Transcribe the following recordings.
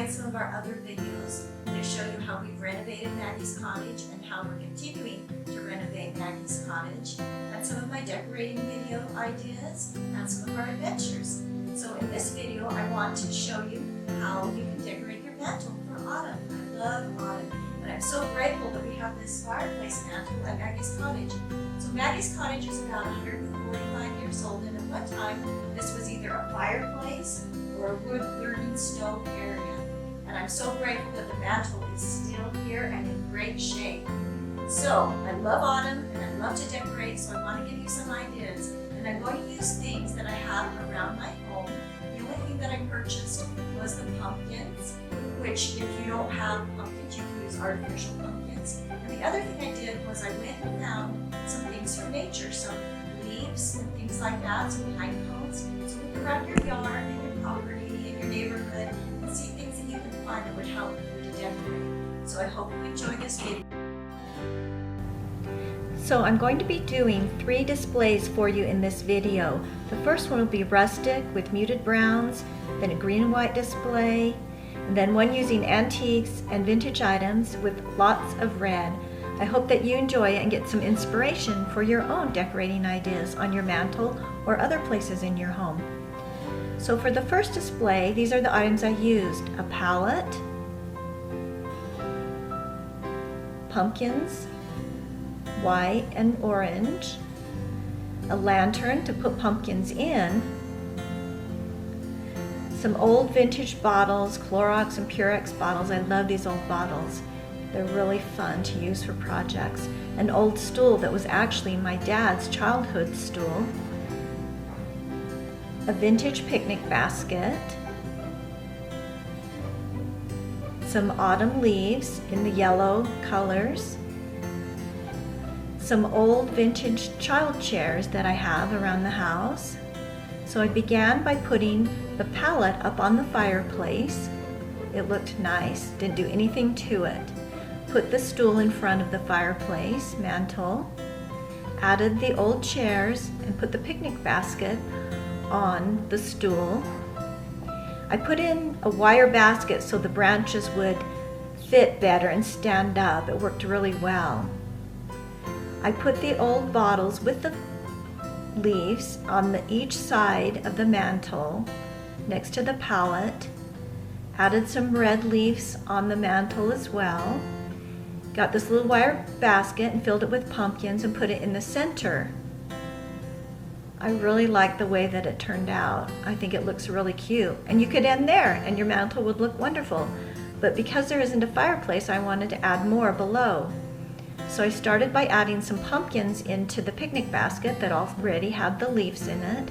enjoyed some of our other videos that show you how we've renovated Maggie's cottage and how we're continuing to renovate Maggie's cottage, and some of my decorating video ideas and some of our adventures. So in this video, I want to show you how you can decorate your mantle for autumn. I love autumn, and I'm so grateful that we have this fireplace mantle at Maggie's cottage. So Maggie's cottage is about 145 years old, and at one time, this was either a fireplace or a wood-burning stove area. And I'm so grateful that the mantle is still here and in great shape. So I love autumn and I love to decorate, so I want to give you some ideas. And I'm going to use things that I have around my home. The only thing that I purchased was the pumpkins, which if you don't have pumpkins, you can use artificial pumpkins. And the other thing I did was I went and found some things from nature, some leaves and things like that, some pine cones. So look around your yard and your property and your neighborhood and see things that you can find that would help you to decorate. So I hope you enjoy this video. So I'm going to be doing 3 displays for you in this video. The first one will be rustic with muted browns, then a green and white display, and then one using antiques and vintage items with lots of red. I hope that you enjoy it and get some inspiration for your own decorating ideas on your mantle or other places in your home. So for the first display, these are the items I used: a palette, pumpkins, white and orange, a lantern to put pumpkins in, some old vintage bottles, Clorox and Purex bottles. I love these old bottles. They're really fun to use for projects. An old stool that was actually my dad's childhood stool, a vintage picnic basket, some autumn leaves in the yellow colors, some old vintage child chairs that I have around the house. So I began by putting the palette up on the fireplace. It looked nice, didn't do anything to it. Put the stool in front of the fireplace mantle, added the old chairs, and put the picnic basket on the stool. I put in a wire basket so the branches would fit better and stand up. It worked really well. I put the old bottles with the leaves on each side of the mantle next to the palette. Added some red leaves on the mantle as well. Got this little wire basket and filled it with pumpkins and put it in the center. I really like the way that it turned out. I think it looks really cute. And you could end there and your mantle would look wonderful. But because there isn't a fireplace, I wanted to add more below. So I started by adding some pumpkins into the picnic basket that already had the leaves in it.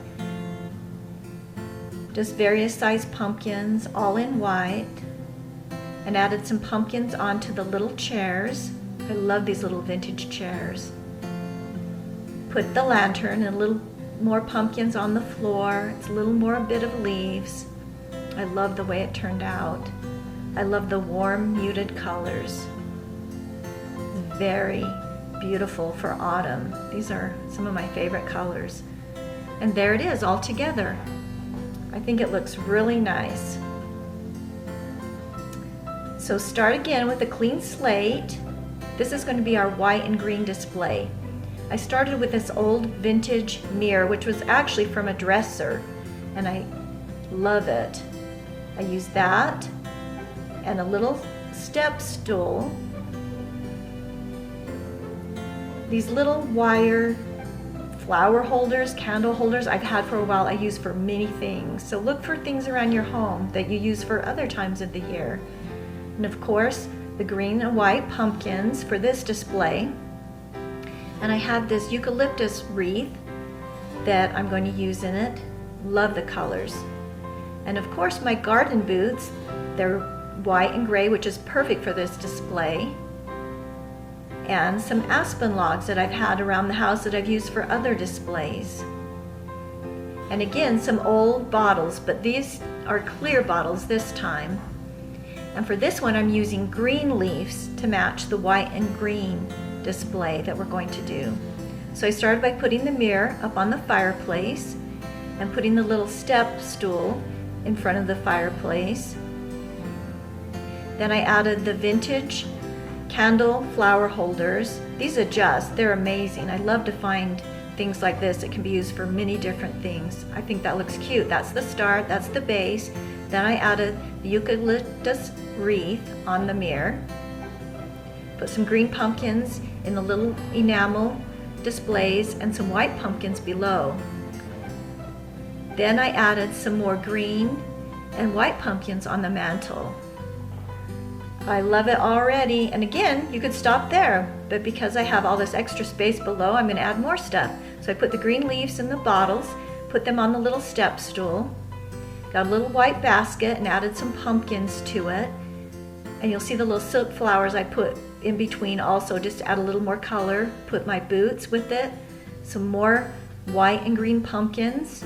Just various sized pumpkins, all in white. And added some pumpkins onto the little chairs. I love these little vintage chairs. Put the lantern and a little more pumpkins on the floor. It's a little more bit of leaves. I love the way it turned out. I love the warm, muted colors. Very beautiful for autumn. These are some of my favorite colors. And there it is all together. I think it looks really nice. So start again with a clean slate. This is going to be our white and green display. I started with this old vintage mirror, which was actually from a dresser, and I love it. I used that and a little step stool. These little wire flower holders, candle holders I've had for a while. I use for many things. So look for things around your home that you use for other times of the year. And of course, the green and white pumpkins for this display. And I have this eucalyptus wreath that I'm going to use in it. Love the colors. And of course, my garden boots. They're white and gray, which is perfect for this display. And some aspen logs that I've had around the house that I've used for other displays. And again, some old bottles, but these are clear bottles this time. And for this one, I'm using green leaves to match the white and green display that we're going to do. So I started by putting the mirror up on the fireplace and putting the little step stool in front of the fireplace. Then I added the vintage candle flower holders. These adjust, they're amazing. I love to find things like this. It can be used for many different things. I think that looks cute. That's the start, that's the base. Then I added the eucalyptus wreath on the mirror. Put some green pumpkins in the little enamel displays and some white pumpkins below. Then I added some more green and white pumpkins on the mantle. I love it already, and again, you could stop there, but because I have all this extra space below, I'm going to add more stuff. So I put the green leaves in the bottles, put them on the little step stool, got a little white basket and added some pumpkins to it, and you'll see the little silk flowers I put in between also just to add a little more color. Put my boots with it, some more white and green pumpkins.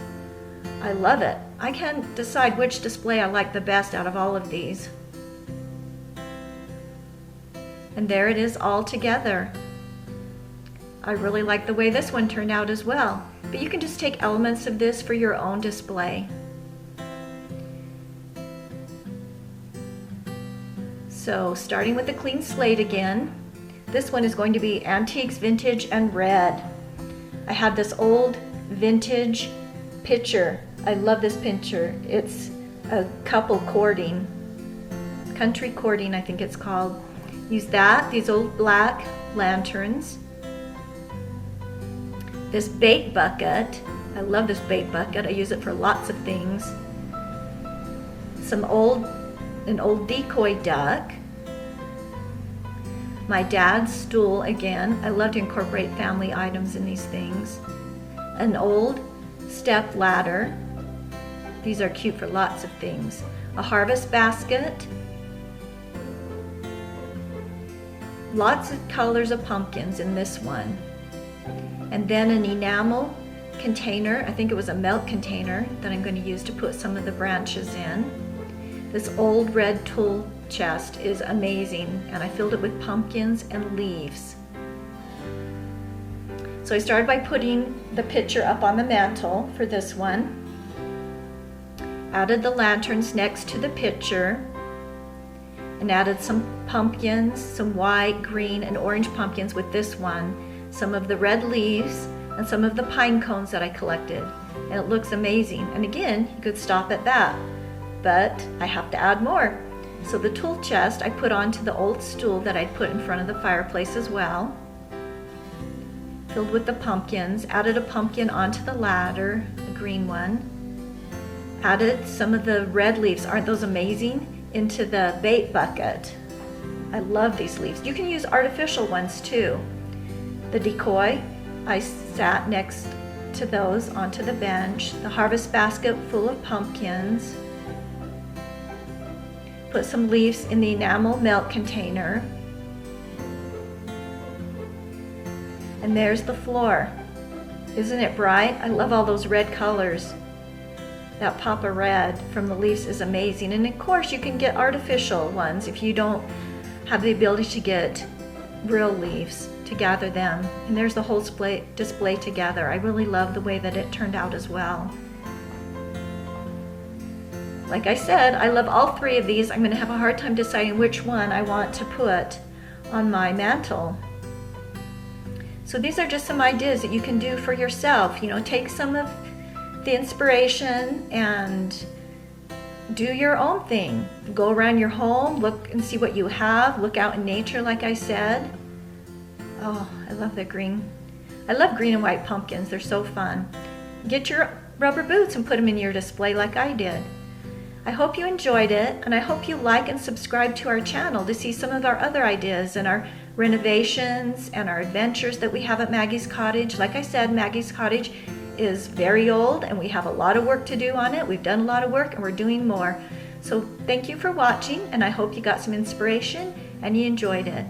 I love it. I can't decide which display I like the best out of all of these. And there it is all together. I really like the way this one turned out as well, but you can just take elements of this for your own display. So starting with the clean slate again, this one is going to be Antiques, Vintage, and Red. I had this old vintage picture. I love this picture. It's a couple courting, country courting I think it's called. Use that, these old black lanterns, this bait bucket. I love this bait bucket. I use it for lots of things. An old decoy duck. My dad's stool again. I love to incorporate family items in these things. An old step ladder. These are cute for lots of things. A harvest basket. Lots of colors of pumpkins in this one. And then an enamel container. I think it was a milk container that I'm going to use to put some of the branches in. This old red tool chest is amazing, and I filled it with pumpkins and leaves. So I started by putting the picture up on the mantle for this one. Added the lanterns next to the picture and added some pumpkins, some white, green, and orange pumpkins with this one, some of the red leaves, and some of the pine cones that I collected. And it looks amazing. And again, you could stop at that, but I have to add more. So the tool chest I put onto the old stool that I'd put in front of the fireplace as well. Filled with the pumpkins, added a pumpkin onto the ladder, a green one. Added some of the red leaves, aren't those amazing, into the bait bucket. I love these leaves. You can use artificial ones too. The decoy, I sat next to those onto the bench. The harvest basket full of pumpkins. Put some leaves in the enamel milk container. And there's the floor. Isn't it bright? I love all those red colors. That pop of red from the leaves is amazing. And of course you can get artificial ones if you don't have the ability to get real leaves to gather them. And there's the whole display together. I really love the way that it turned out as well. Like I said, I love all three of these. I'm going to have a hard time deciding which one I want to put on my mantle. So these are just some ideas that you can do for yourself. You know, take some of the inspiration and do your own thing. Go around your home, look and see what you have. Look out in nature, like I said. Oh, I love the green. I love green and white pumpkins. They're so fun. Get your rubber boots and put them in your display like I did. I hope you enjoyed it, and I hope you like and subscribe to our channel to see some of our other ideas and our renovations and our adventures that we have at Maggie's Cottage. Like I said, Maggie's Cottage is very old and we have a lot of work to do on it. We've done a lot of work and we're doing more. So thank you for watching, and I hope you got some inspiration and you enjoyed it.